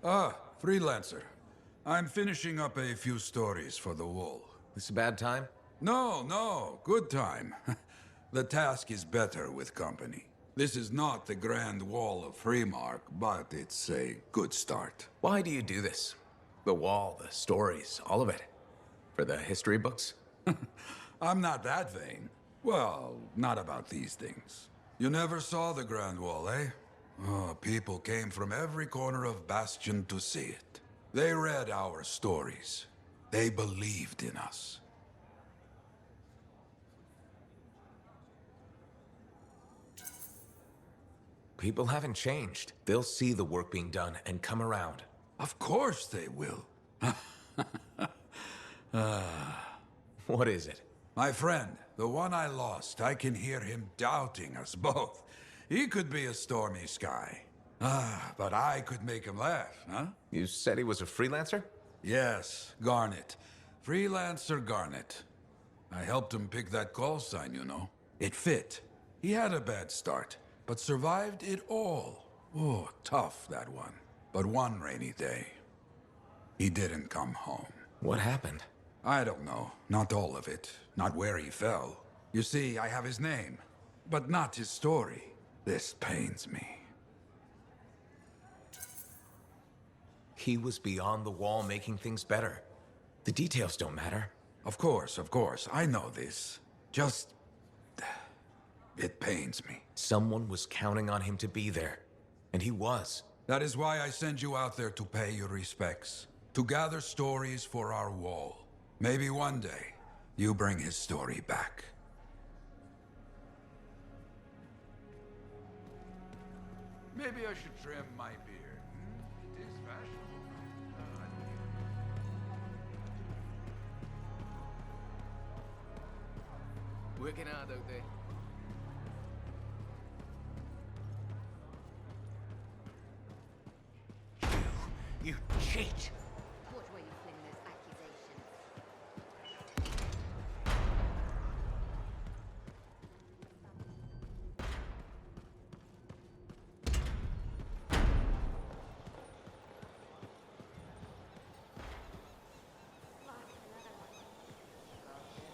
Freelancer. I'm finishing up a few stories for the wall. This a bad time? No, good time. The task is better with company. This is not the Grand Wall of Freemark, but it's a good start. Why do you do this? The wall, the stories, all of it. For the history books? I'm not that vain. Well, not about these things. You never saw the Grand Wall, eh? Oh, people came from every corner of Bastion to see it. They read our stories. They believed in us. People haven't changed. They'll see the work being done and come around. Of course they will. What is it? My friend, the one I lost, I can hear him doubting us both. He could be a stormy sky. But I could make him laugh, huh? You said he was a freelancer? Yes, Garnet. Freelancer Garnet. I helped him pick that call sign, you know. It fit. He had a bad start, but survived it all. Oh, tough, that one. But one rainy day, he didn't come home. What happened? I don't know. Not all of it. Not where he fell. You see, I have his name, but not his story. This pains me. He was beyond the wall making things better. The details don't matter. Of course. I know this. Just... it pains me. Someone was counting on him to be there. And he was. That is why I send you out there to pay your respects. To gather stories for our wall. Maybe one day, you bring his story back. Maybe I should trim my beard. It is fashionable. Working hard out there. You cheat! Watch where you fling those accusations. I told him not to take things very lightly.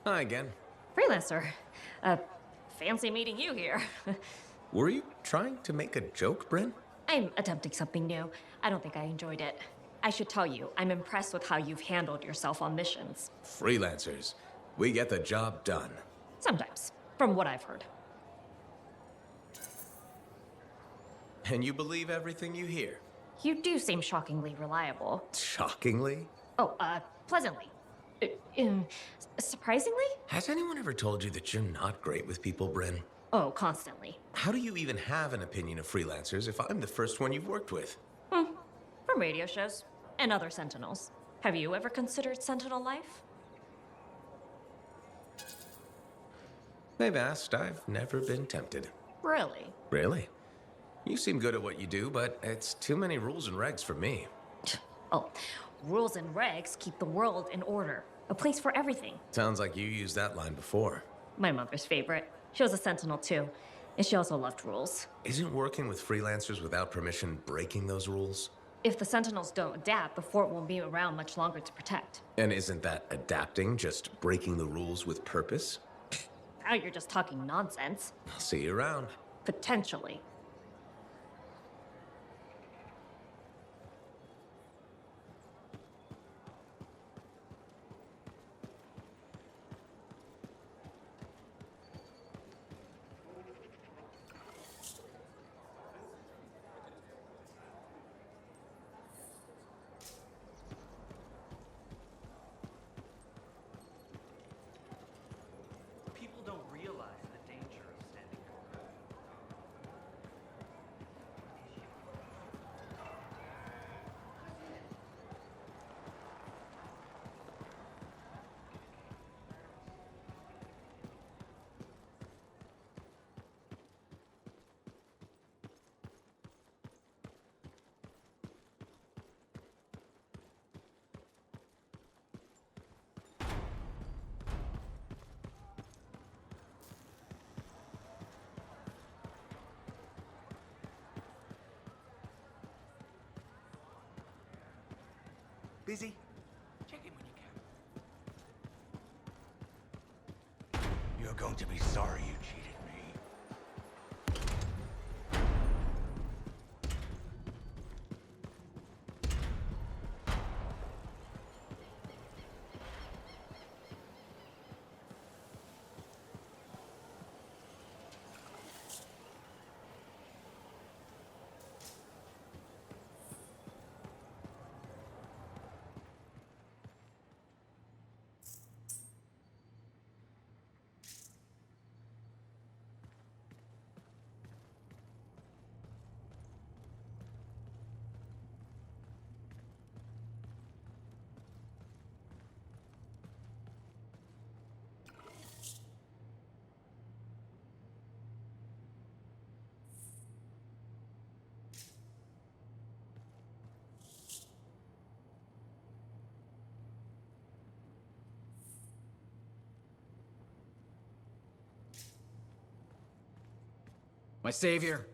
Hi again. Freelancer. Fancy meeting you here. Were you trying to make a joke, Bryn? I'm attempting something new. I don't think I enjoyed it. I should tell you, I'm impressed with how you've handled yourself on missions. Freelancers. We get the job done. Sometimes, from what I've heard. And you believe everything you hear? You do seem shockingly reliable. Shockingly? Oh, pleasantly. Surprisingly? Has anyone ever told you that you're not great with people, Bryn? Oh, constantly. How do you even have an opinion of freelancers if I'm the first one you've worked with? From radio shows and other Sentinels. Have you ever considered Sentinel life? They've asked. I've never been tempted. Really? Really? You seem good at what you do, but it's too many rules and regs for me. Oh, rules and regs keep the world in order. A place for everything. Sounds like you used that line before. My mother's favorite. She was a Sentinel too, and she also loved rules. Isn't working with freelancers without permission breaking those rules? If the Sentinels don't adapt, the fort won't be around much longer to protect. And isn't that adapting just breaking the rules with purpose? Now you're just talking nonsense. I'll see you around. Potentially. People don't realize the danger of standing cornered. Busy? Check in when you can. You're going to be sorry you cheated me. My savior,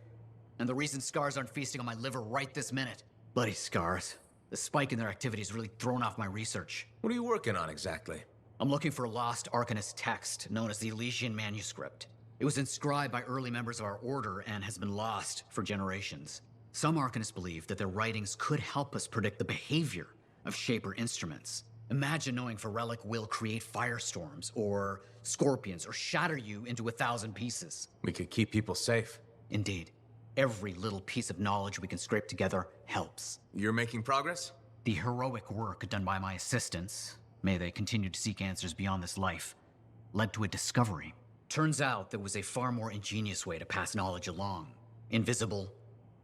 and the reason scars aren't feasting on my liver right this minute. Bloody scars. The spike in their activity has really thrown off my research. What are you working on exactly? I'm looking for a lost Arcanist text known as the Elysian Manuscript. It was inscribed by early members of our order and has been lost for generations. Some Arcanists believe that their writings could help us predict the behavior of Shaper instruments. Imagine knowing if a relic will create firestorms, or scorpions, or shatter you into 1,000 pieces. We could keep people safe. Indeed. Every little piece of knowledge we can scrape together helps. You're making progress? The heroic work done by my assistants, may they continue to seek answers beyond this life, led to a discovery. Turns out there was a far more ingenious way to pass knowledge along. Invisible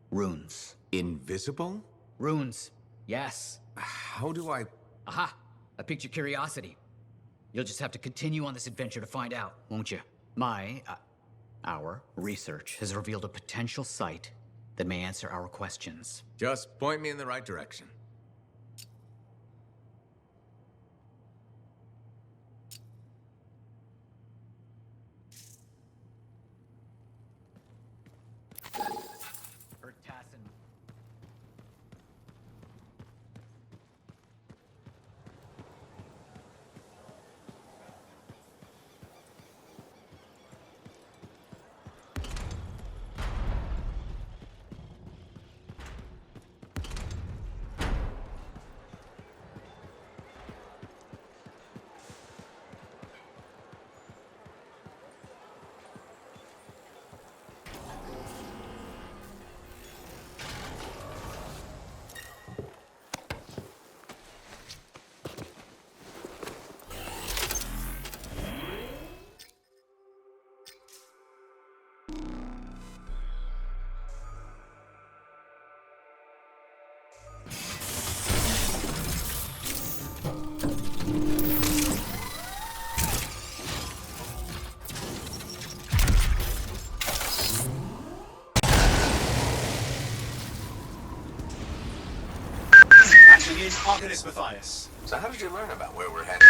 runes. Invisible? Runes, yes. How do I... Aha! I piqued your curiosity. You'll just have to continue on this adventure to find out, won't you? Our research has revealed a potential site that may answer our questions. Just point me in the right direction. Arcanist Matthias. So how did you learn about where we're headed?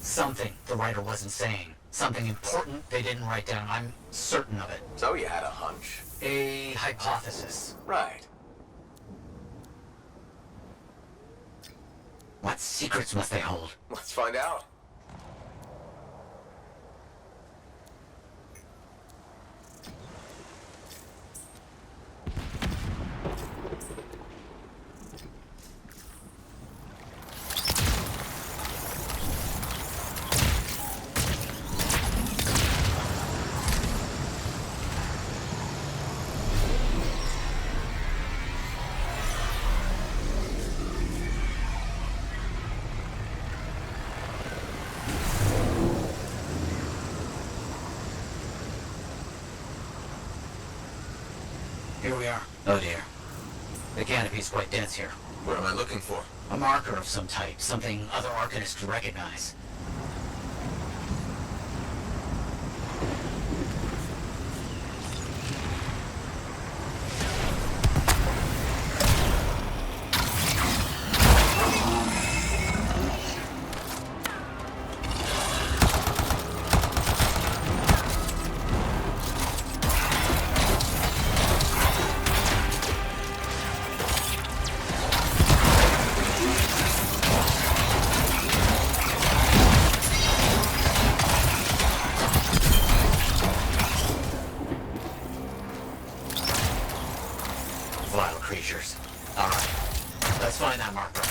Something the writer wasn't saying. Something important they didn't write down. I'm certain of it. So you had a hunch. A hypothesis. Right. What secrets must they hold? Let's find out. Here we are. Oh dear. The canopy's quite dense here. What am I looking for? A marker of some type, something other Arcanists could recognize. marker.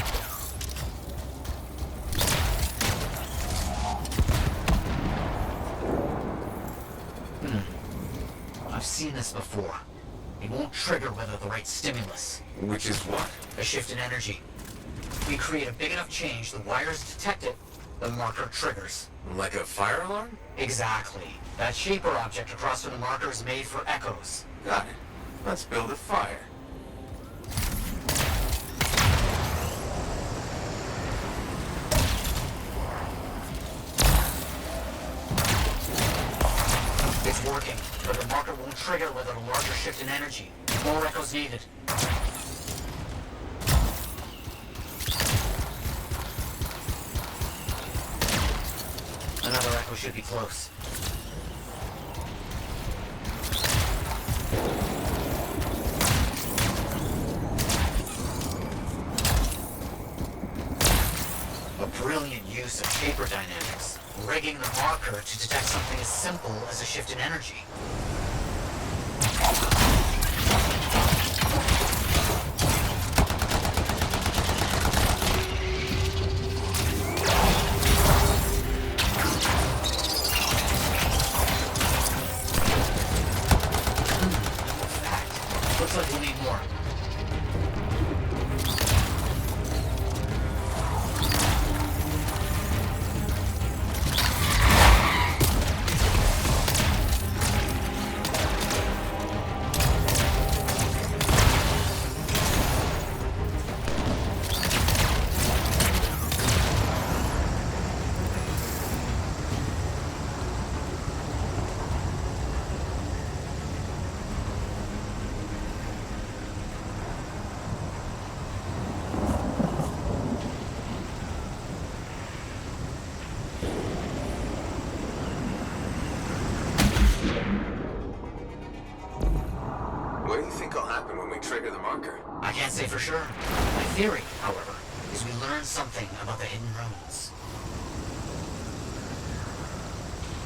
I've seen this before. It won't trigger without the right stimulus. Which is what? A shift in energy. We create a big enough change, the wires detect it, the marker triggers. Like a fire alarm? Exactly. That shaper object across from the marker is made for echoes. Got it. Let's build a fire. It's working, but the marker won't trigger without a larger shift in energy. More echoes needed. Another echo should be close. A brilliant use of shaper dynamics, rigging the marker to detect something as simple as a shift in energy. Looks like we'll need more. What do you think will happen when we trigger the marker? I can't say for sure. My theory, however, is we learn something about the hidden runes.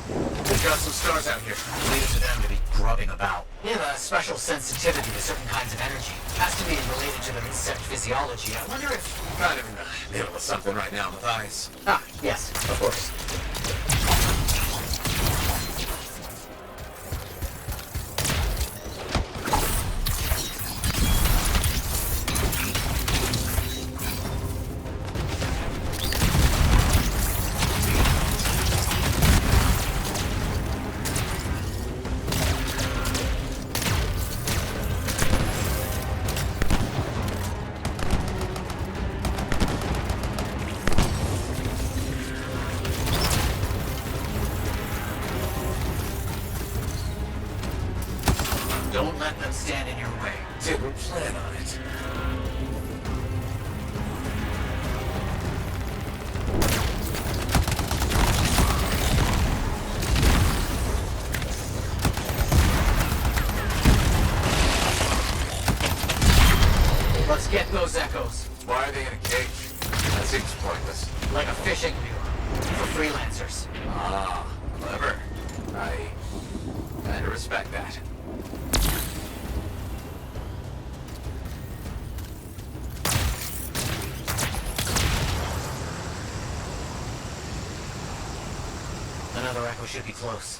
We've got some stars out here. Leave it to them to be grubbing about. They have a special sensitivity to certain kinds of energy. Has to be related to their insect physiology. I wonder if... Kind of in the middle of something right now, Matthias. Ah, yes, of course. Don't let them stand in your way. Didn't plan on it. Let's get those echoes. Why are they in a cage? That seems pointless. Like a fishing lure. For freelancers. Ah, clever. I kind of respect that. Another echo should be close.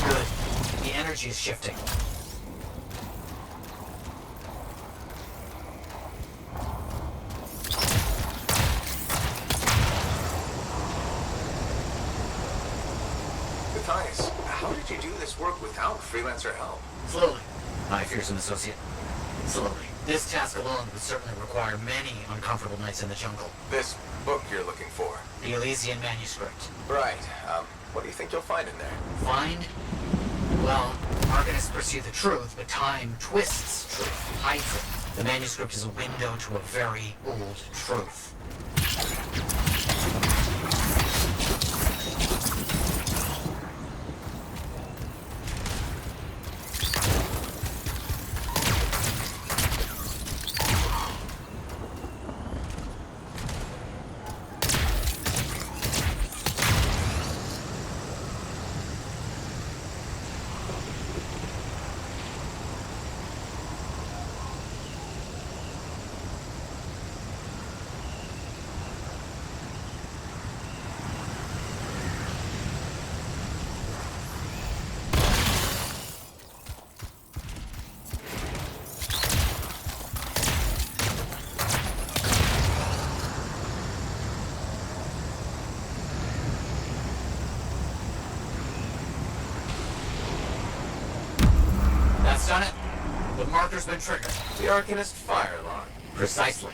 Good. The energy is shifting. Matthias, how did you do this work without freelancer help? Slowly. My fearsome associate. Slowly. This task alone would certainly require many uncomfortable nights in the jungle. This book you're looking for. The Elysian manuscript. Right. What do you think you'll find in there? Find? Well, Arcanists pursue the truth, but time twists truth, hides it. The manuscript is a window to a very old truth. marker's been triggered. The Arcanist fire alarm. Precisely.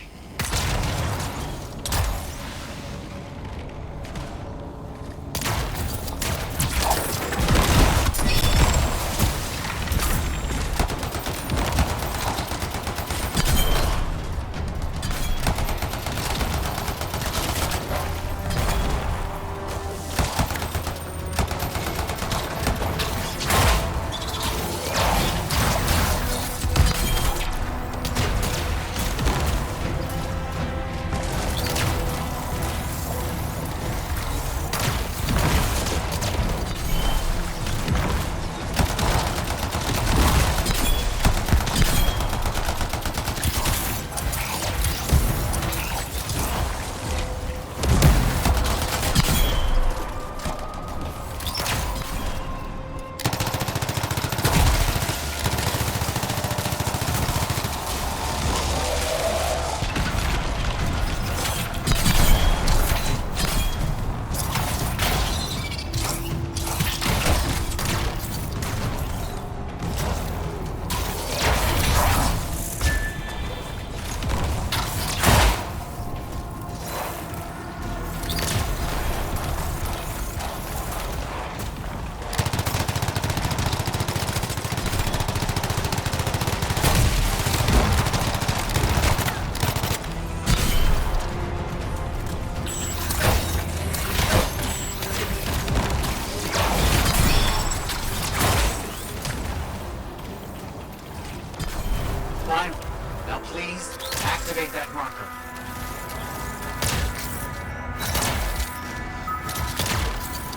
Fine. Now please, activate that marker.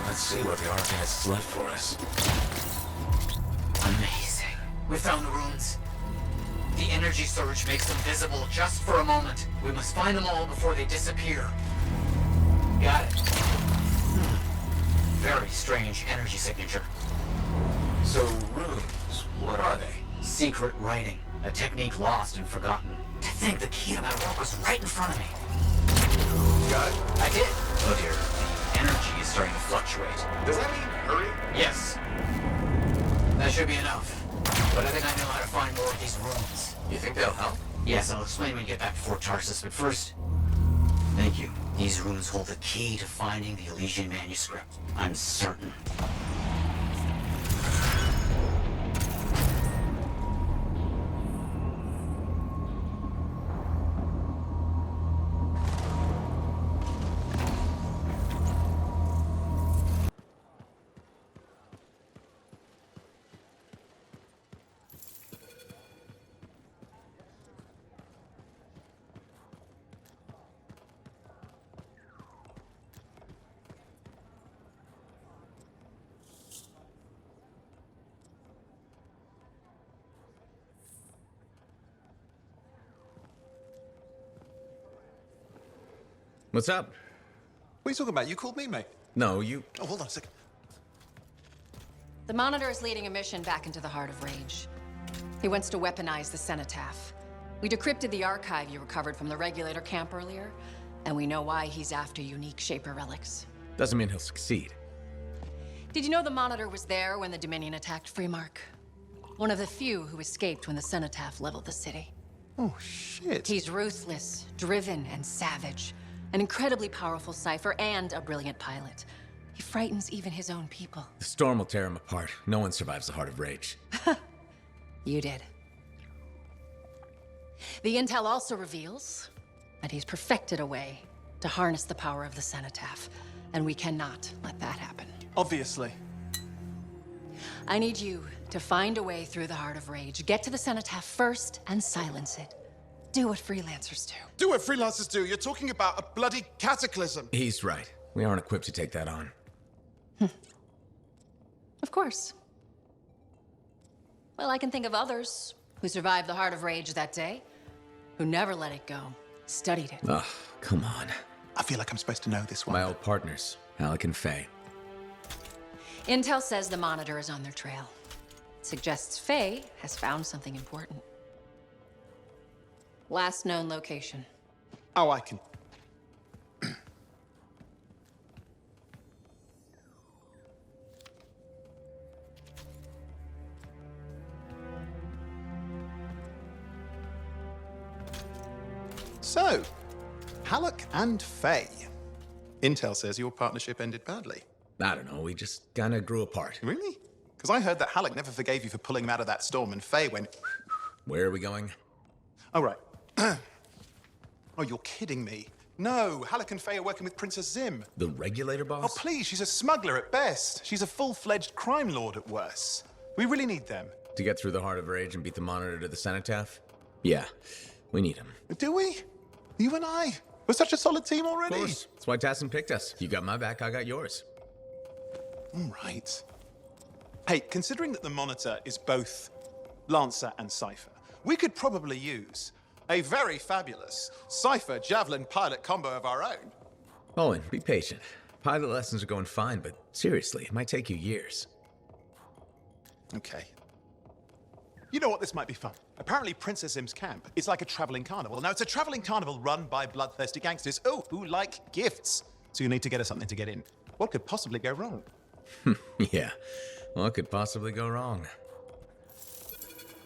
Let's see what the Arcanist's left for us. Amazing. We found the runes. The energy surge makes them visible just for a moment. We must find them all before they disappear. Got it. Very strange energy signature. So, runes, what are they? Secret writing. A technique lost and forgotten. To think the key to my work was right in front of me. Got it. I did. Look here. The energy is starting to fluctuate. Does that mean hurry? Yes. That should be enough. But I think I know how to find more of these runes. You think they'll help? Yes, I'll explain when we get back to Fort Tarsus, but first... Thank you. These runes hold the key to finding the Elysian manuscript. I'm certain. What's up? What are you talking about? You called me, mate. No, you... Oh, hold on a second. The Monitor is leading a mission back into the Heart of Rage. He wants to weaponize the Cenotaph. We decrypted the archive you recovered from the Regulator camp earlier, and we know why he's after unique Shaper relics. Doesn't mean he'll succeed. Did you know the Monitor was there when the Dominion attacked Freemark? One of the few who escaped when the Cenotaph leveled the city. Oh, shit. He's ruthless, driven, and savage. An incredibly powerful cipher and a brilliant pilot. He frightens even his own people. The storm will tear him apart. No one survives the Heart of Rage. You did. The intel also reveals that he's perfected a way to harness the power of the Cenotaph, and we cannot let that happen. Obviously. I need you to find a way through the Heart of Rage, get to the Cenotaph first, and silence it. Do what freelancers do. Do what freelancers do. You're talking about a bloody cataclysm. He's right. We aren't equipped to take that on. Of course. Well, I can think of others who survived the Heart of Rage that day, who never let it go, studied it. Ugh, come on. I feel like I'm supposed to know this one. My old partners, Alec and Faye. Intel says the Monitor is on their trail. It suggests Faye has found something important. Last known location. Oh, I can... So, Halleck and Faye. Intel says your partnership ended badly. I don't know, we just kinda grew apart. Really? Because I heard that Halleck never forgave you for pulling him out of that storm, and Faye went... Where are we going? Oh, right. Oh, you're kidding me. No, Halleck and Faye are working with Princess Zim. The regulator Oh, boss? please, she's a smuggler at best. She's a full-fledged crime lord at worst. We really need them. To get through the Heart of Rage and beat the Monitor to the Cenotaph? Yeah, we need him. Do we? You and I? We're such a solid team already. Of course. That's why Tassin picked us. You got my back, I got yours. All right. Hey, considering that the Monitor is both Lancer and Cypher, we could probably use a very fabulous Cypher Javelin pilot combo of our own. Owen, be patient. Pilot lessons are going fine, but seriously, it might take you years. Okay. You know what? This might be fun. Apparently, Princess Zim's camp is like a traveling carnival. Now, it's a traveling carnival run by bloodthirsty gangsters, who like gifts. So you need to get us something to get in. What could possibly go wrong? Yeah, what could possibly go wrong?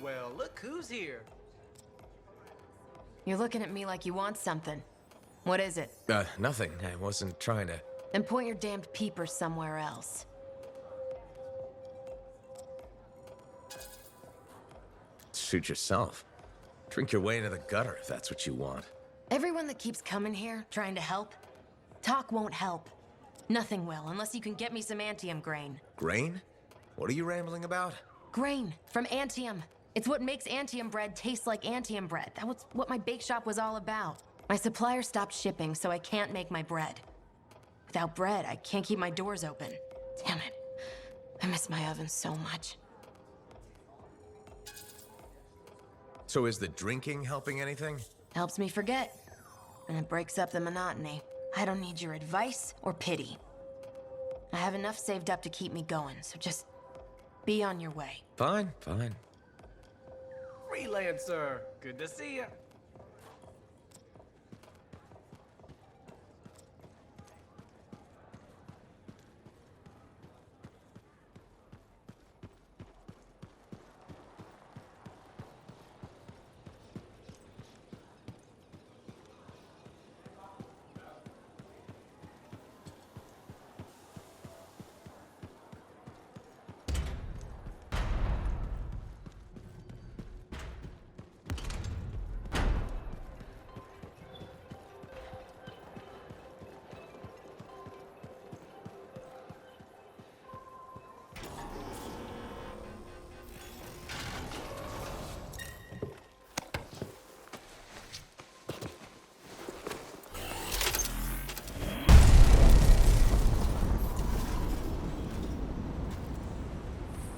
Well, look who's here. You're looking at me like you want something. What is it? Nothing. I wasn't trying to... Then point your damned peepers somewhere else. Shoot yourself. Drink your way into the gutter if that's what you want. Everyone that keeps coming here, trying to help, talk won't help. Nothing will, unless you can get me some Anthium grain. Grain? What are you rambling about? Grain from Anthium. It's what makes Anthium bread taste like Anthium bread. That was what my bake shop was all about. My supplier stopped shipping, so I can't make my bread. Without bread, I can't keep my doors open. Damn it. I miss my oven so much. So is the drinking helping anything? Helps me forget. And it breaks up the monotony. I don't need your advice or pity. I have enough saved up to keep me going, so just be on your way. Fine, fine. Freelancer, good to see you.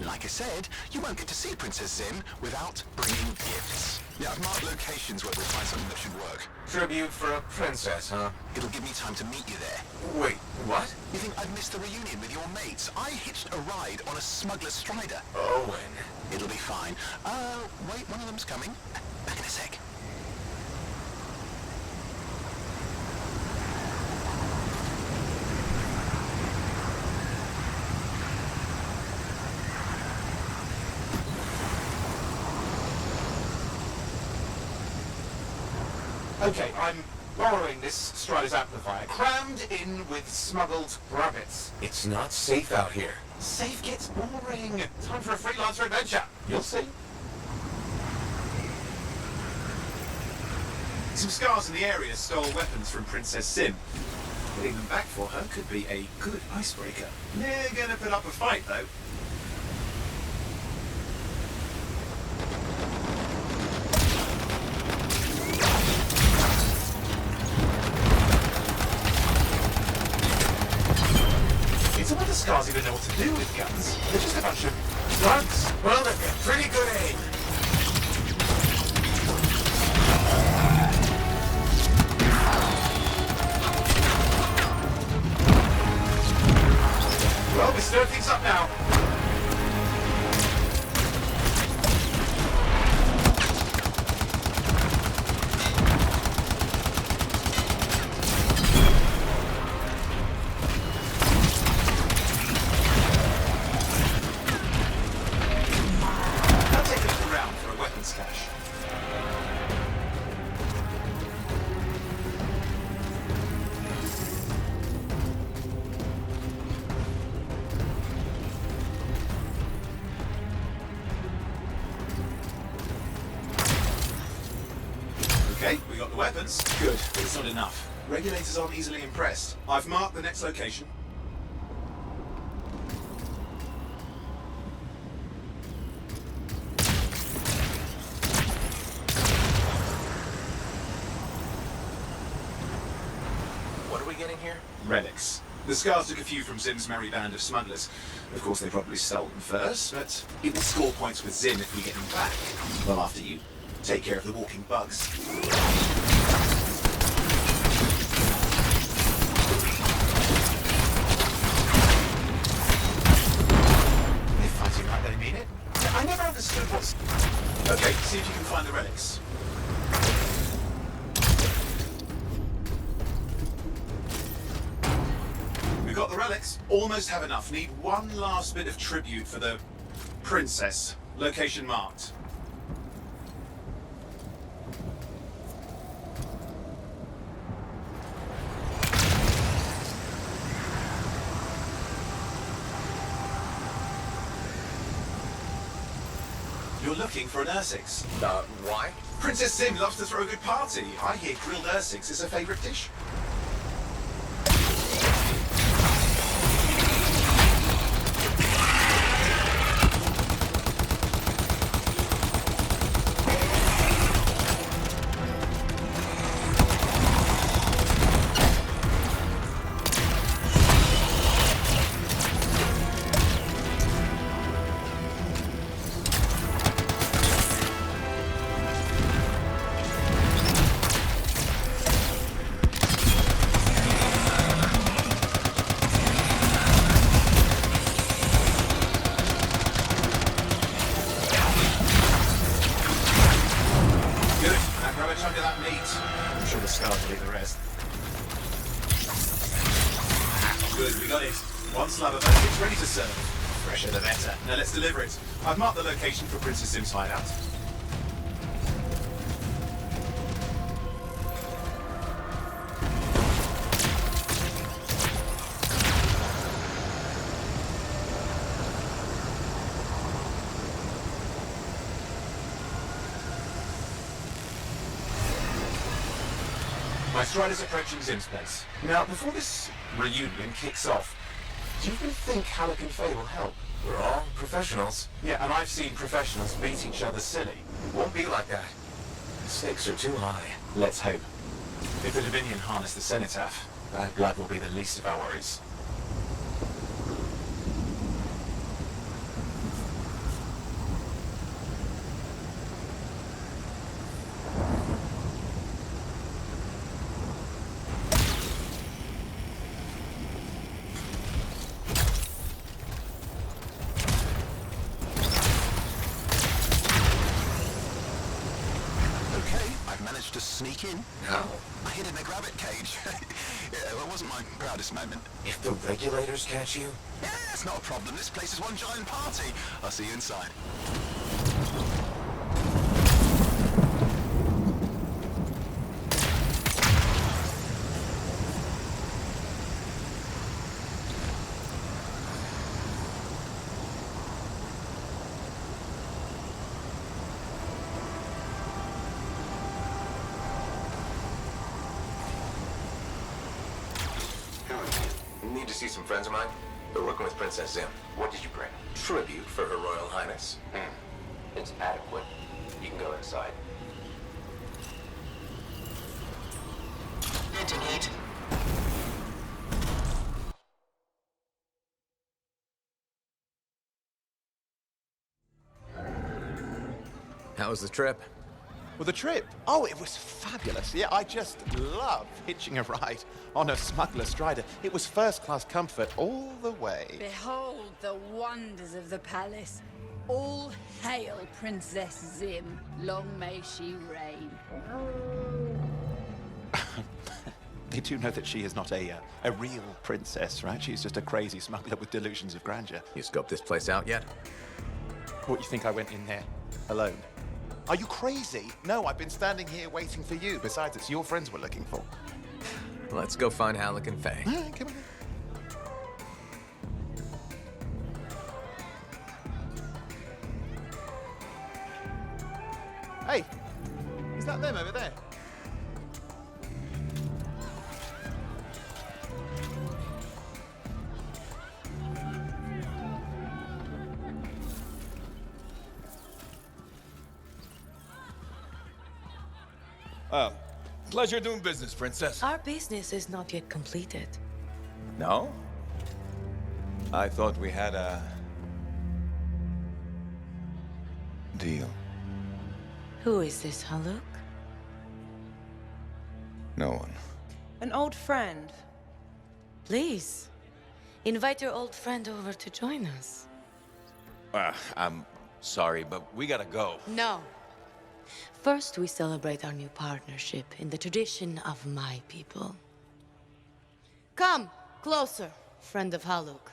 Like I said, you won't get to see Princess Zim without bringing gifts. Yeah, I've marked locations where we'll find something that should work. Tribute for a princess, huh? It'll give me time to meet you there. Wait, what? You think I'd miss the reunion with your mates? I hitched a ride on a smuggler's strider. Owen. It'll be fine. Wait, one of them's coming. Back in a sec. Okay, I'm borrowing this Strider's amplifier, crammed in with smuggled rabbits. It's not safe out here. Safe gets boring. Time for a freelancer adventure. You'll see. Some scars in the area stole weapons from Princess Zim. Getting them back for her could be a good icebreaker. They're gonna put up a fight, though. It's all the scars even know what to do with guns. They're just a bunch of drugs. Well, they've got pretty good aim. Well, we stir things up now. That'll take a little Okay, we got the weapons. Good, but it's not enough. Regulators aren't easily impressed. I've marked the next location. What are we getting here? Relics. The Scars took a few from Zim's merry band of smugglers. Of course, they probably stole them first, but it will score points with Zim if we get them back. Well, after you take care of the walking bugs. They're fighting like they mean it. I never understood what's... Okay, see if you can find the relics. We've got the relics. Almost have enough. Need one last bit of tribute for the princess. Location marked. You're looking for an Ursix. Why? Princess Zim loves to throw a good party. I hear grilled Ursix is her favorite dish. Good, we got it. One slab of Ursix ready to serve. Fresher the better. Now let's deliver it. I've marked the location for Princess Zim's hideout. My stride is approaching Zim's place. Now, before this reunion kicks off, do you really think Halleck and Faye will help? We're all professionals. Yeah, and I've seen professionals beat each other silly. It won't be like that. The stakes are too high. Let's hope. If the Dominion harness the Cenotaph, bad blood will be the least of our worries. To sneak in. How? I hid in a rabbit cage. Yeah, well, it wasn't my proudest moment. If the regulators catch you? Yeah, it's not a problem. This place is one giant party. I'll see you inside. Need to see some friends of mine. They're working with Princess Zim. What did you bring? Tribute for Her Royal Highness. It's adequate. You can go inside. Venting heat. How was the trip? Well, the trip? Oh, it was fabulous. Yeah, I just love hitching a ride on a smuggler strider. It was first-class comfort all the way. Behold the wonders of the palace. All hail Princess Zim. Long may she reign. They do know that she is not a real princess, right? She's just a crazy smuggler with delusions of grandeur. You scoped this place out yet? What, you think I went in there alone? Are you crazy? No, I've been standing here waiting for you. Besides, it's your friends we're looking for. Let's go find Halleck and Faye. Come on. Hey, is that them over there? Pleasure doing business, Princess. Our business is not yet completed. No? I thought we had a... deal. Who is this, Haluk? No one. An old friend. Please, invite your old friend over to join us. I'm sorry, but we gotta go. No. First, we celebrate our new partnership in the tradition of my people. Come, closer, friend of Haluk.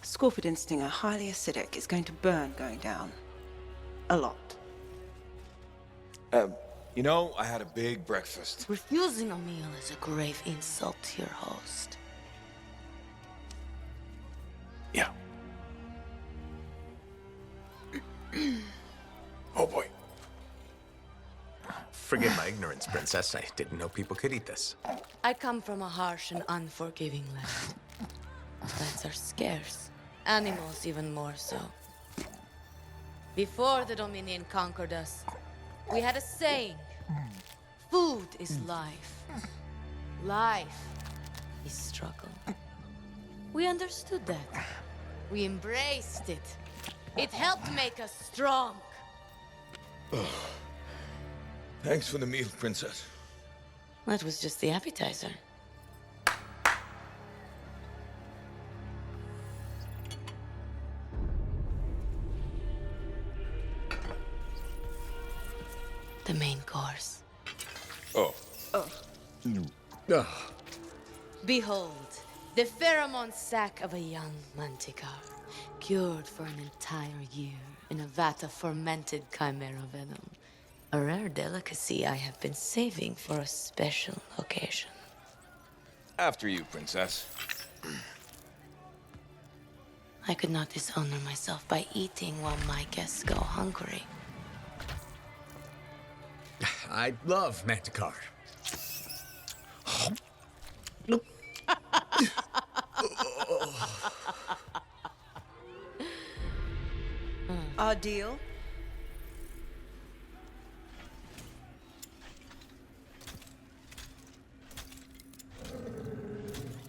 Scorpidon stinger, highly acidic. It's going to burn going down. A lot. You know, I had a big breakfast. Refusing a meal is a grave insult to your host. Yeah. Oh boy. Forgive my ignorance, Princess. I didn't know people could eat this. I come from a harsh and unforgiving land. Plants are scarce. Animals even more so. Before the Dominion conquered us, we had a saying. Food is life. Life is struggle. We understood that. We embraced it. It helped make us strong. Thanks for the meal, Princess. That was just the appetizer. The main course. Oh. Behold, the pheromone sac of a young manticore, cured for an entire year in a vat of fermented chimera venom. A rare delicacy I have been saving for a special occasion. After you, Princess. I could not dishonor myself by eating while my guests go hungry. I love Manticore. Our deal?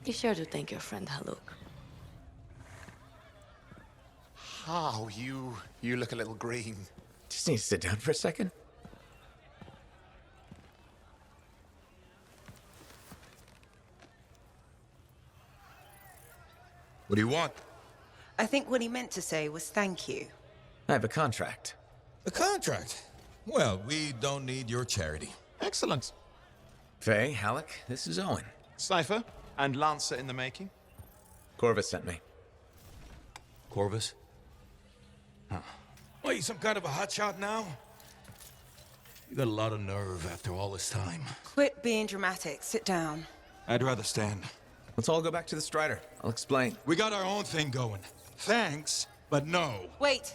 Be sure to thank your friend Haluk. Oh, you look a little green. Just need to sit down for a second. What do you want? I think what he meant to say was thank you. I have a contract. A contract? Well, we don't need your charity. Excellent. Faye, Halleck, this is Owen. Cypher and Lancer in the making. Corvus sent me. Corvus? Huh. What, you some kind of a hotshot now? You got a lot of nerve after all this time. Quit being dramatic. Sit down. I'd rather stand. Let's all go back to the Strider. I'll explain. We got our own thing going. Thanks, but no. Wait.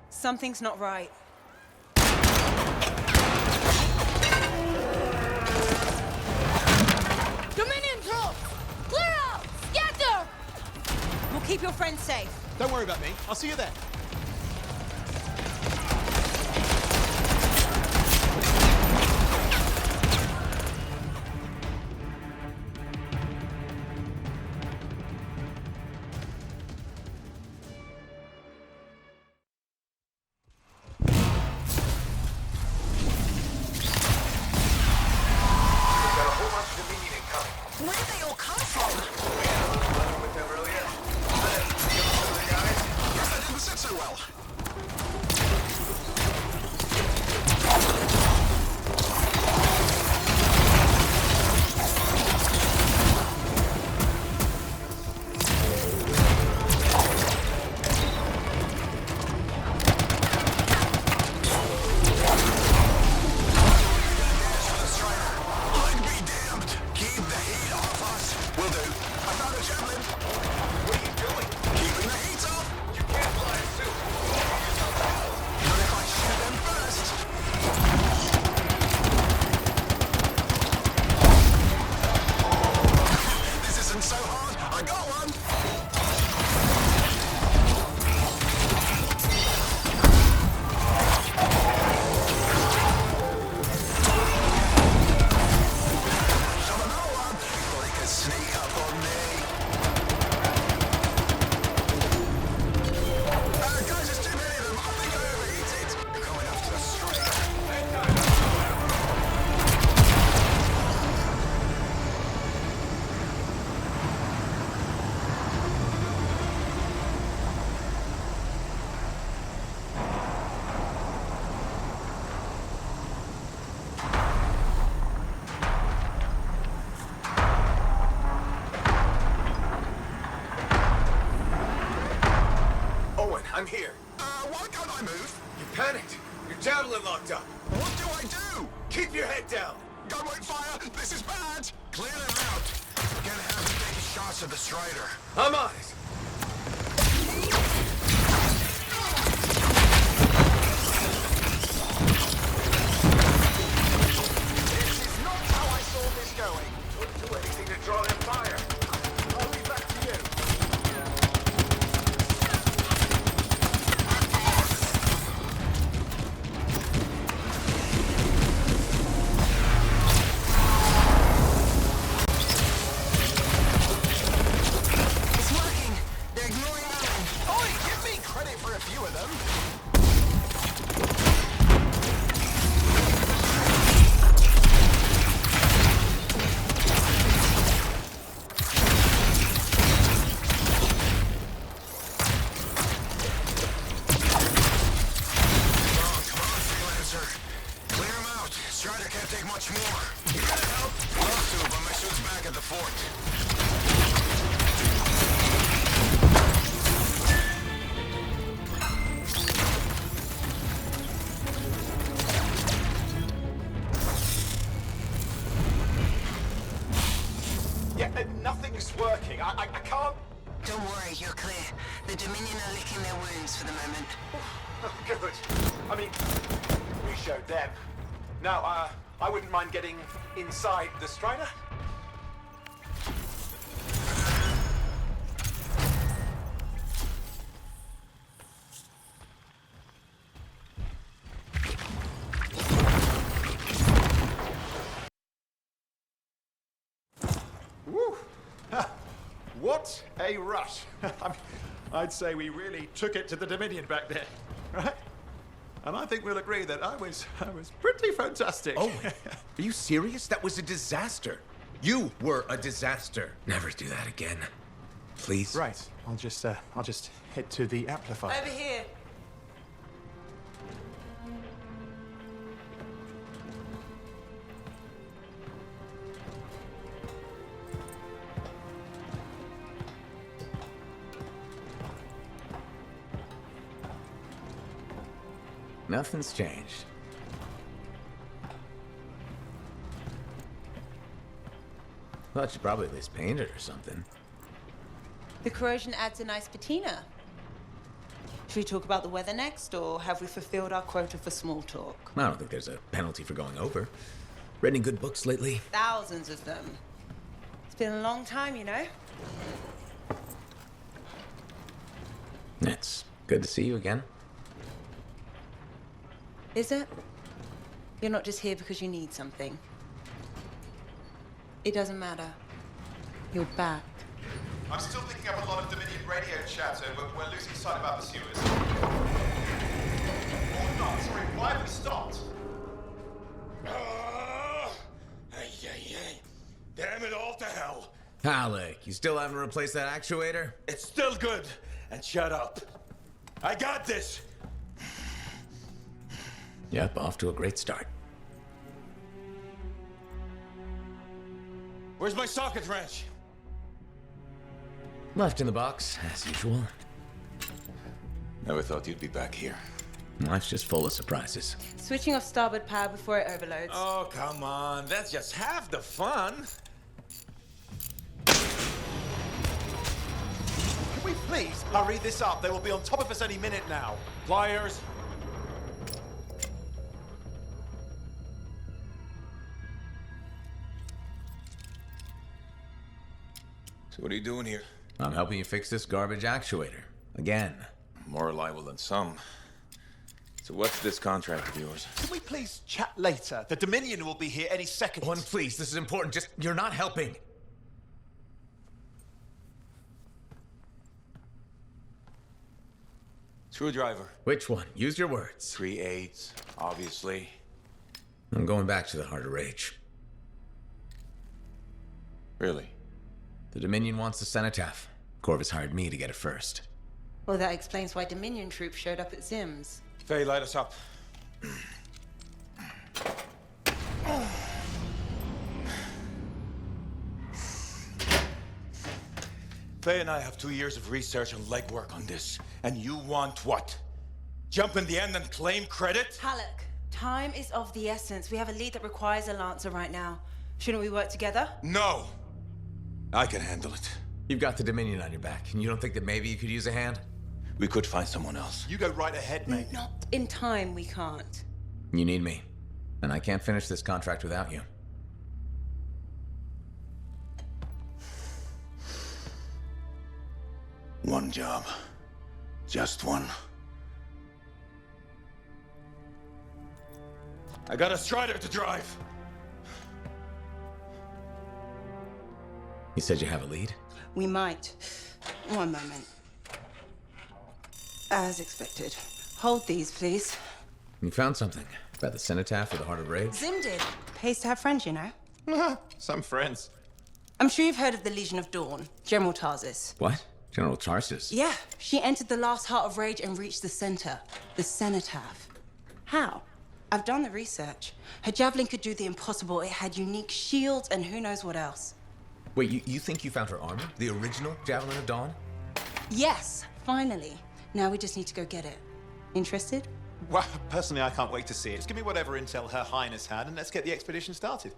Something's not right. Dominion troops! Clear out! Scatter! We'll keep your friends safe. Don't worry about me. I'll see you there. Where did they all come from? I'm here. Why can't I move? You panicked. Your javelin locked up. What do I do? Keep your head down. Gun won't fire. This is bad. Clear them out. Get heavy shots of the Strider. I'm on it. This is not how I saw this going. Couldn't do anything to draw them fire. I'll be back to you. It's working. They're ignoring Alan. Oi, give me credit for a few of them. Clear him out. Strider can't take much more. You gotta help? Love to, but my suit's back at the fort. Yeah, nothing's working. I can't... Don't worry, you're clear. The Dominion are licking their wounds for the moment. Oh, good. I mean, we showed them. Now, I wouldn't mind getting inside the Strider. Woo! Ha. What a rush! I'd say we really took it to the Dominion back there, right? And I think we'll agree that I was pretty fantastic. Oh, are you serious? That was a disaster. You were a disaster. Never do that again. Please. Right. I'll just head to the amplifier. Over here. Nothing's changed. Well, you probably at least paint it or something. The corrosion adds a nice patina. Should we talk about the weather next, or have we fulfilled our quota for small talk? I don't think there's a penalty for going over. Read any good books lately? Thousands of them. It's been a long time, you know? It's good to see you again. Is it? You're not just here because you need something. It doesn't matter. You're back. I'm still picking up a lot of Dominion radio chatter, but we're losing sight of our pursuers. Or not, sorry, why have we stopped? Damn it all to hell. Alec, you still haven't replaced that actuator? It's still good. And shut up. I got this. Yep, off to a great start. Where's my socket wrench? Left in the box, as usual. Never thought you'd be back here. Life's just full of surprises. Switching off starboard power before it overloads. Oh, come on. That's just half the fun. Can we please hurry this up? They will be on top of us any minute now. Pliers. So what are you doing here? I'm helping you fix this garbage actuator. Again. More reliable than some. So what's this contract of yours? Can we please chat later? The Dominion will be here any second. One, please, this is important. Just, you're not helping. Screwdriver. Which one? Use your words. 3/8, obviously. I'm going back to the Heart of Rage. Really? The Dominion wants the cenotaph. Corvus hired me to get it first. Well, that explains why Dominion troops showed up at Zim's. Faye, light us up. Faye and I have 2 years of research and legwork on this. And you want what? Jump in the end and claim credit? Halleck, time is of the essence. We have a lead that requires a Lancer right now. Shouldn't we work together? No! I can handle it. You've got the Dominion on your back, and you don't think that maybe you could use a hand? We could find someone else. You go right ahead, mate. Not in time, we can't. You need me, and I can't finish this contract without you. One job. Just one. I got a Strider to drive. You said you have a lead? We might. One moment. As expected. Hold these, please. You found something about the cenotaph or the Heart of Rage? Zim did. Pays to have friends, you know. Some friends. I'm sure you've heard of the Legion of Dawn, General Tarsis. What? General Tarsis? Yeah, she entered the last Heart of Rage and reached the center, the cenotaph. How? I've done the research. Her javelin could do the impossible. It had unique shields and who knows what else. Wait, you think you found her armor? The original Javelin of Dawn? Yes, finally. Now we just need to go get it. Interested? Well, personally, I can't wait to see it. Just give me whatever intel Her Highness had, and let's get the expedition started.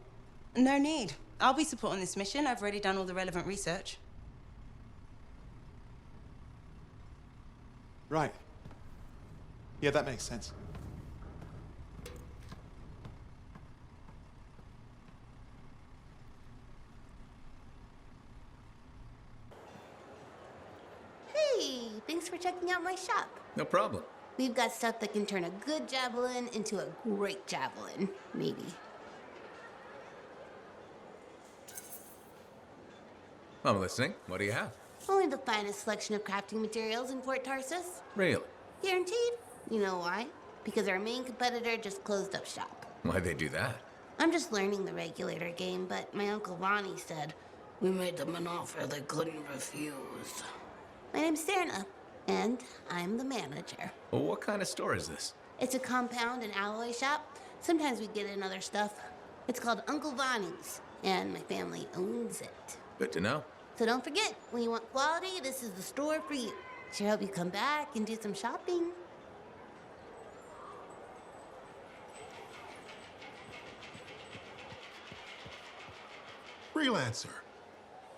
No need. I'll be supporting this mission. I've already done all the relevant research. Right. Yeah, that makes sense. Hey, thanks for checking out my shop. No problem. We've got stuff that can turn a good javelin into a great javelin, maybe. I'm listening. What do you have? Only the finest selection of crafting materials in Port Tarsus. Really? Guaranteed. You know why? Because our main competitor just closed up shop. Why'd they do that? I'm just learning the regulator game, but my Uncle Ronnie said, we made them an offer they couldn't refuse. My name's Serna, and I'm the manager. Well, what kind of store is this? It's a compound and alloy shop. Sometimes we get in other stuff. It's called Uncle Vonnie's, and my family owns it. Good to know. So don't forget, when you want quality, this is the store for you. Sure hope you come back and do some shopping. Freelancer.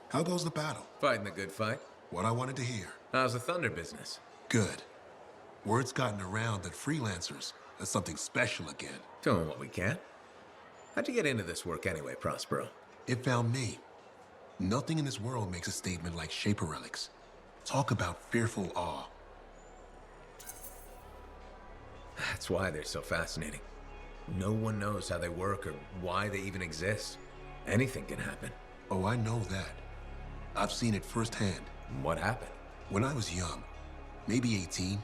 How goes the battle? Fighting the good fight. What I wanted to hear. How's the Thunder business? Good. Word's gotten around that freelancers are something special again. Doing what we can. How'd you get into this work anyway, Prospero? It found me. Nothing in this world makes a statement like Shaper relics. Talk about fearful awe. That's why they're so fascinating. No one knows how they work or why they even exist. Anything can happen. Oh, I know that. I've seen it firsthand. What happened? When I was young, maybe 18,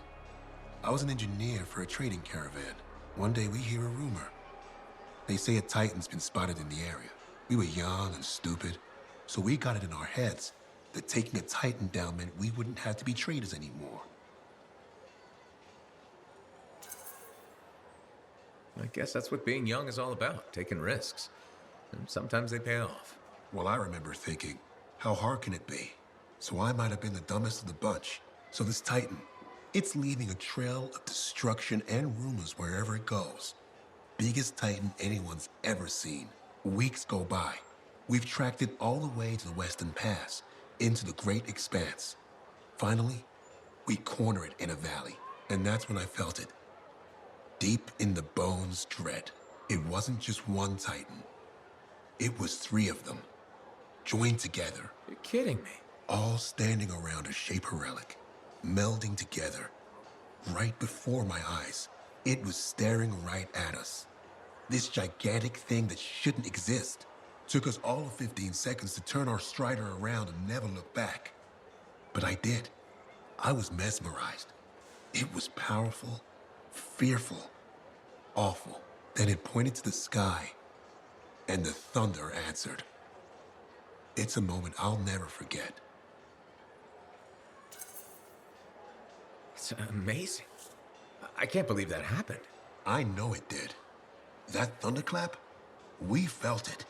I was an engineer for a trading caravan. One day we hear a rumor. They say a Titan's been spotted in the area. We were young and stupid, so we got it in our heads that taking a Titan down meant we wouldn't have to be traders anymore. I guess that's what being young is all about, taking risks. And sometimes they pay off. Well, I remember thinking, how hard can it be? So I might have been the dumbest of the bunch. So this Titan, it's leaving a trail of destruction and rumors wherever it goes. Biggest Titan anyone's ever seen. Weeks go by. We've tracked it all the way to the Western Pass, into the Great Expanse. Finally, we corner it in a valley, and that's when I felt it. Deep in the bones dread. It wasn't just one Titan. It was 3 of them, joined together. You're kidding me. All standing around a Shaper relic, melding together. Right before my eyes, it was staring right at us. This gigantic thing that shouldn't exist. Took us all of 15 seconds to turn our Strider around and never look back. But I did. I was mesmerized. It was powerful, fearful, awful. Then it pointed to the sky, and the thunder answered. It's a moment I'll never forget. It's amazing. I can't believe that happened. I know it did. That thunderclap, we felt it.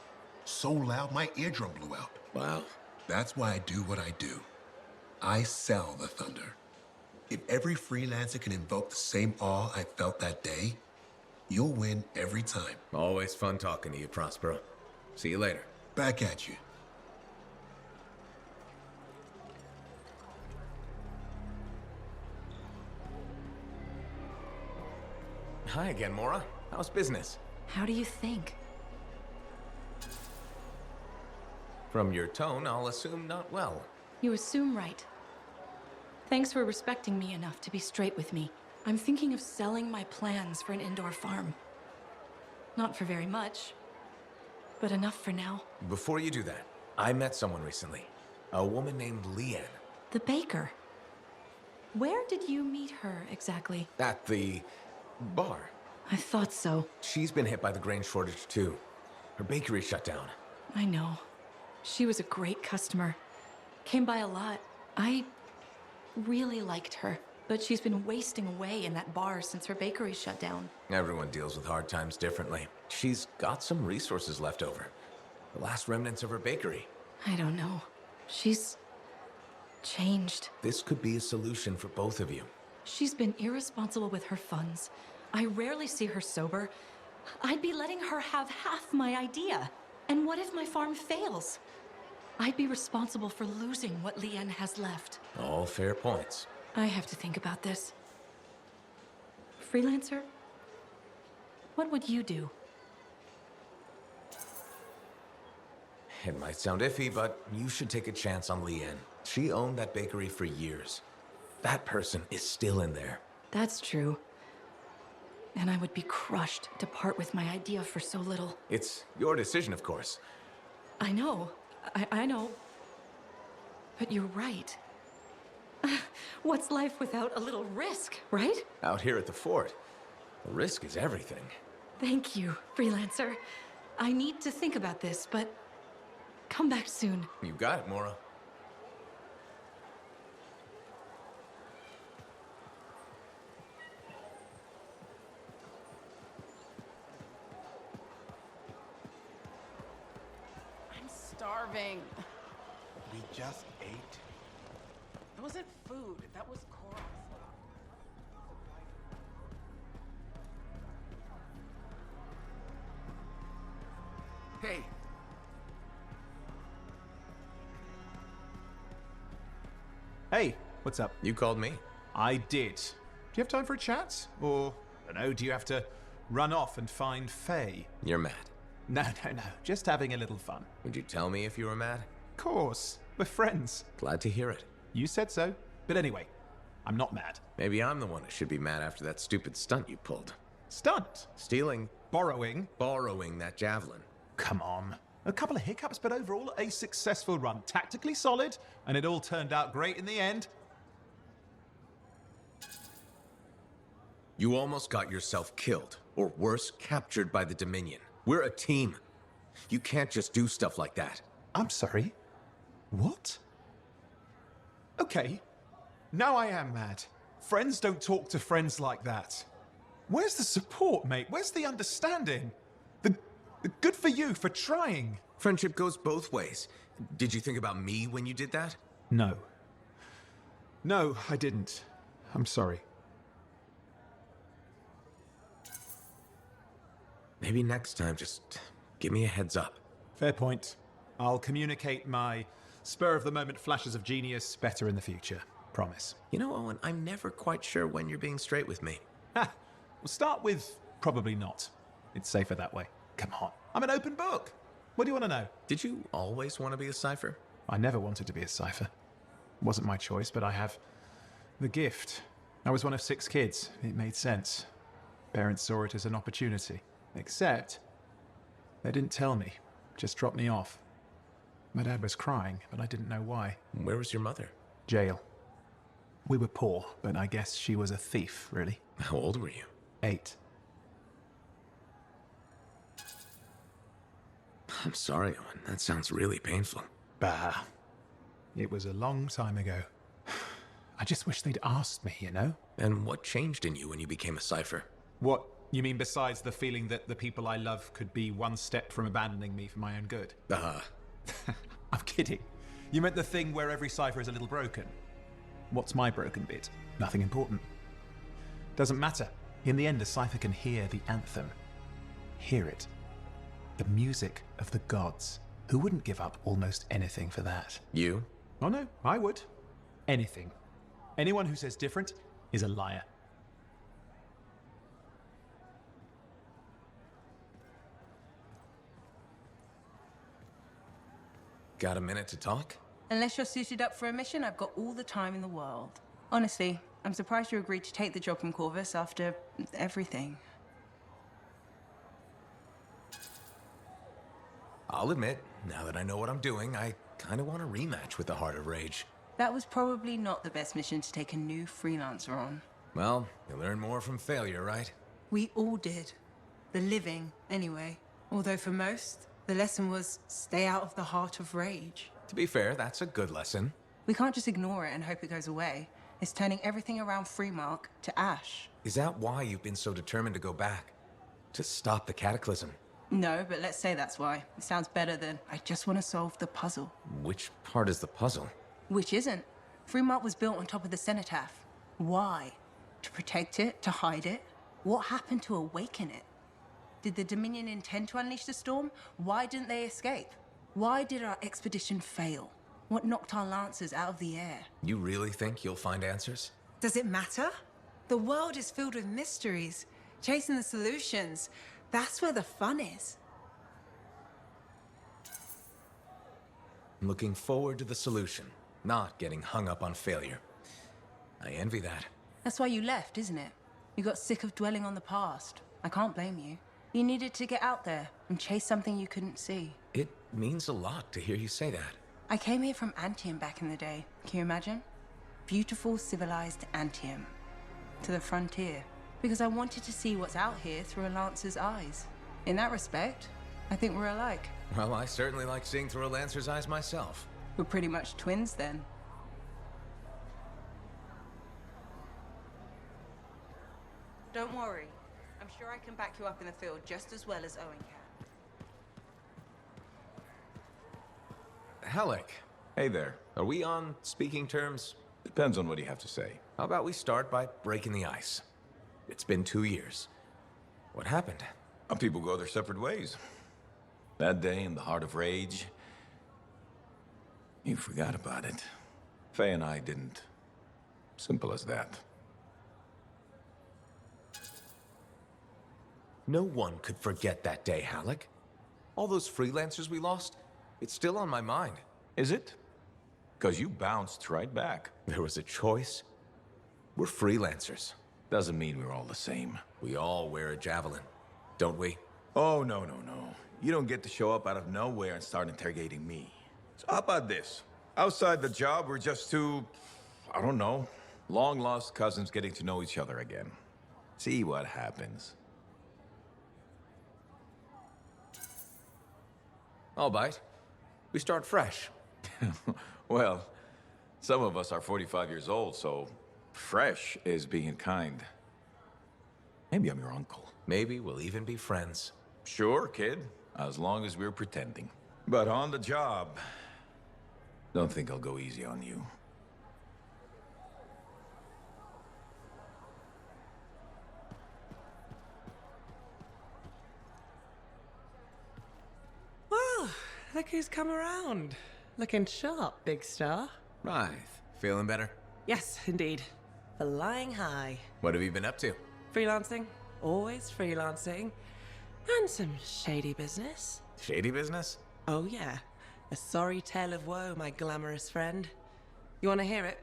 So loud my eardrum blew out. Wow. That's why I do what I do. I sell the thunder. If every freelancer can invoke the same awe I felt that day, you'll win every time. Always fun talking to you, Prospero. See you later. Back at you. Hi again, Mora. How's business? How do you think? From your tone, I'll assume not well. You assume right. Thanks for respecting me enough to be straight with me. I'm thinking of selling my plans for an indoor farm. Not for very much, but enough for now. Before you do that, I met someone recently. A woman named Leanne. The baker. Where did you meet her exactly? At the bar. I thought so. She's been hit by the grain shortage too. Her bakery shut down. I know. She was a great customer. Came by a lot. I really liked her, but she's been wasting away in that bar since her bakery shut down. Everyone deals with hard times differently. She's got some resources left over. The last remnants of her bakery. I don't know. She's changed. This could be a solution for both of you. She's been irresponsible with her funds. I rarely see her sober. I'd be letting her have half my idea. And what if my farm fails? I'd be responsible for losing what Leanne has left. All fair points. I have to think about this. Freelancer? What would you do? It might sound iffy, but you should take a chance on Leanne. She owned that bakery for years. That person is still in there. That's true. And I would be crushed to part with my idea for so little. It's your decision, of course. I know. I know. But you're right. What's life without a little risk, right? Out here at the fort, the risk is everything. Thank you, Freelancer. I need to think about this, but come back soon. You got it, Mora. Starving. We just ate. It wasn't food, that was Cora. Hey. Hey, what's up? You called me. I did. Do you have time for a chat? Or, I don't know, do you have to run off and find Faye? You're mad. No. Just having a little fun. Would you tell me if you were mad? Of course. We're friends. Glad to hear it. You said so. But anyway, I'm not mad. Maybe I'm the one who should be mad after that stupid stunt you pulled. Stunt? Stealing. Borrowing? Borrowing that javelin. Come on. A couple of hiccups, but overall a successful run. Tactically solid, and it all turned out great in the end. You almost got yourself killed, or worse, captured by the Dominion. We're a team. You can't just do stuff like that. I'm sorry. What? Okay. Now I am mad. Friends don't talk to friends like that. Where's the support, mate? Where's the understanding? The good for you for trying. Friendship goes both ways. Did you think about me when you did that? No. No, I didn't. I'm sorry. Maybe next time, just give me a heads up. Fair point. I'll communicate my spur-of-the-moment flashes of genius better in the future. Promise. You know, Owen, I'm never quite sure when you're being straight with me. Ha! We'll start with probably not. It's safer that way. Come on. I'm an open book. What do you want to know? Did you always want to be a cipher? I never wanted to be a cipher. It wasn't my choice, but I have the gift. I was one of 6 kids. It made sense. Parents saw it as an opportunity. Except, they didn't tell me. Just dropped me off. My dad was crying, but I didn't know why. Where was your mother? Jail. We were poor, but I guess she was a thief, really. How old were you? 8. I'm sorry, Owen. That sounds really painful. Bah. It was a long time ago. I just wish they'd asked me, you know? And what changed in you when you became a cipher? What? You mean besides the feeling that the people I love could be one step from abandoning me for my own good? Uh-huh. I'm kidding. You meant the thing where every cipher is a little broken? What's my broken bit? Nothing important. Doesn't matter. In the end, a cipher can hear the anthem. Hear it. The music of the gods. Who wouldn't give up almost anything for that? You? Oh no, I would. Anything. Anyone who says different is a liar. Got a minute to talk? Unless you're suited up for a mission, I've got all the time in the world. Honestly, I'm surprised you agreed to take the job from Corvus after everything. I'll admit, now that I know what I'm doing, I kind of want a rematch with the Heart of Rage. That was probably not the best mission to take a new freelancer on. Well, you learn more from failure, right? We all did. The living, anyway. Although for most, the lesson was stay out of the Heart of Rage. To be fair, that's a good lesson. We can't just ignore it and hope it goes away. It's turning everything around Freemark to ash. Is that why you've been so determined to go back? To stop the cataclysm? No, but let's say that's why. It sounds better than I just want to solve the puzzle. Which part is the puzzle? Which isn't. Freemark was built on top of the cenotaph. Why? To protect it? To hide it? What happened to awaken it? Did the Dominion intend to unleash the storm? Why didn't they escape? Why did our expedition fail? What knocked our lancers out of the air? You really think you'll find answers? Does it matter? The world is filled with mysteries. Chasing the solutions, that's where the fun is. I'm looking forward to the solution, not getting hung up on failure. I envy that. That's why you left, isn't it? You got sick of dwelling on the past. I can't blame you. You needed to get out there and chase something you couldn't see. It means a lot to hear you say that. I came here from ANTHEM back in the day. Can you imagine? Beautiful, civilized ANTHEM. To the frontier. Because I wanted to see what's out here through a Lancer's eyes. In that respect, I think we're alike. Well, I certainly like seeing through a Lancer's eyes myself. We're pretty much twins then. Don't worry. I'm sure I can back you up in the field just as well as Owen can. Halleck. Hey there. Are we on speaking terms? Depends on what you have to say. How about we start by breaking the ice? It's been 2 years. What happened? People go their separate ways. That day in the Heart of Rage, you forgot about it. Faye and I didn't. Simple as that. No one could forget that day, Halleck. All those freelancers we lost, it's still on my mind. Is it? Because you bounced right back. There was a choice. We're freelancers. Doesn't mean we're all the same. We all wear a javelin, don't we? Oh, no. You don't get to show up out of nowhere and start interrogating me. So how about this? Outside the job, we're just two, I don't know, long-lost cousins getting to know each other again. See what happens. I'll bite. We start fresh. Well, some of us are 45 years old, so fresh is being kind. Maybe I'm your uncle. Maybe we'll even be friends. Sure, kid. As long as we're pretending. But on the job, don't think I'll go easy on you. Well, look who's come around. Looking sharp, big star. Right. Feeling better? Yes, indeed. Flying high. What have you been up to? Freelancing. Always freelancing. And some shady business. Shady business? Oh, yeah. A sorry tale of woe, my glamorous friend. You want to hear it?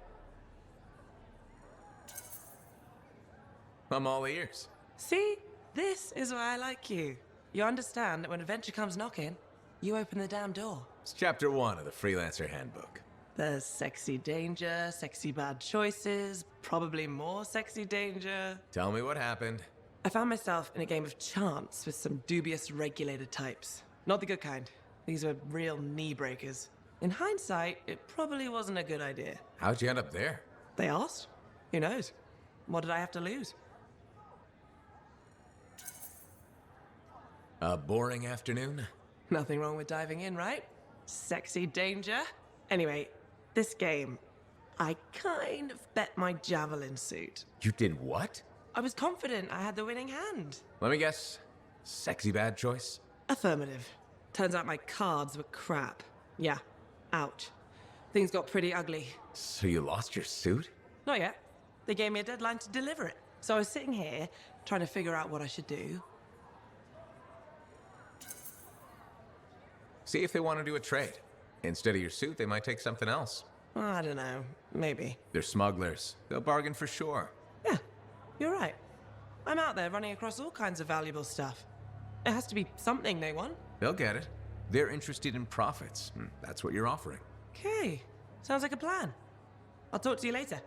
I'm all ears. See? This is why I like you. You understand that when adventure comes knocking, you open the damn door. It's chapter 1 of the Freelancer Handbook. There's sexy danger, sexy bad choices, probably more sexy danger. Tell me what happened. I found myself in a game of chance with some dubious regulated types. Not the good kind. These were real knee breakers. In hindsight, it probably wasn't a good idea. How'd you end up there? They asked. Who knows? What did I have to lose? A boring afternoon? Nothing wrong with diving in, right? Sexy danger. Anyway, this game, I kind of bet my javelin suit. You did what? I was confident I had the winning hand. Let me guess. Sexy bad choice? Affirmative. Turns out my cards were crap. Yeah. Ouch. Things got pretty ugly. So you lost your suit? Not yet. They gave me a deadline to deliver it. So I was sitting here, trying to figure out what I should do. See if they want to do a trade. Instead of your suit, they might take something else. I don't know. Maybe. They're smugglers. They'll bargain for sure. Yeah, you're right. I'm out there running across all kinds of valuable stuff. It has to be something they want. They'll get it. They're interested in profits. That's what you're offering. Okay. Sounds like a plan. I'll talk to you later.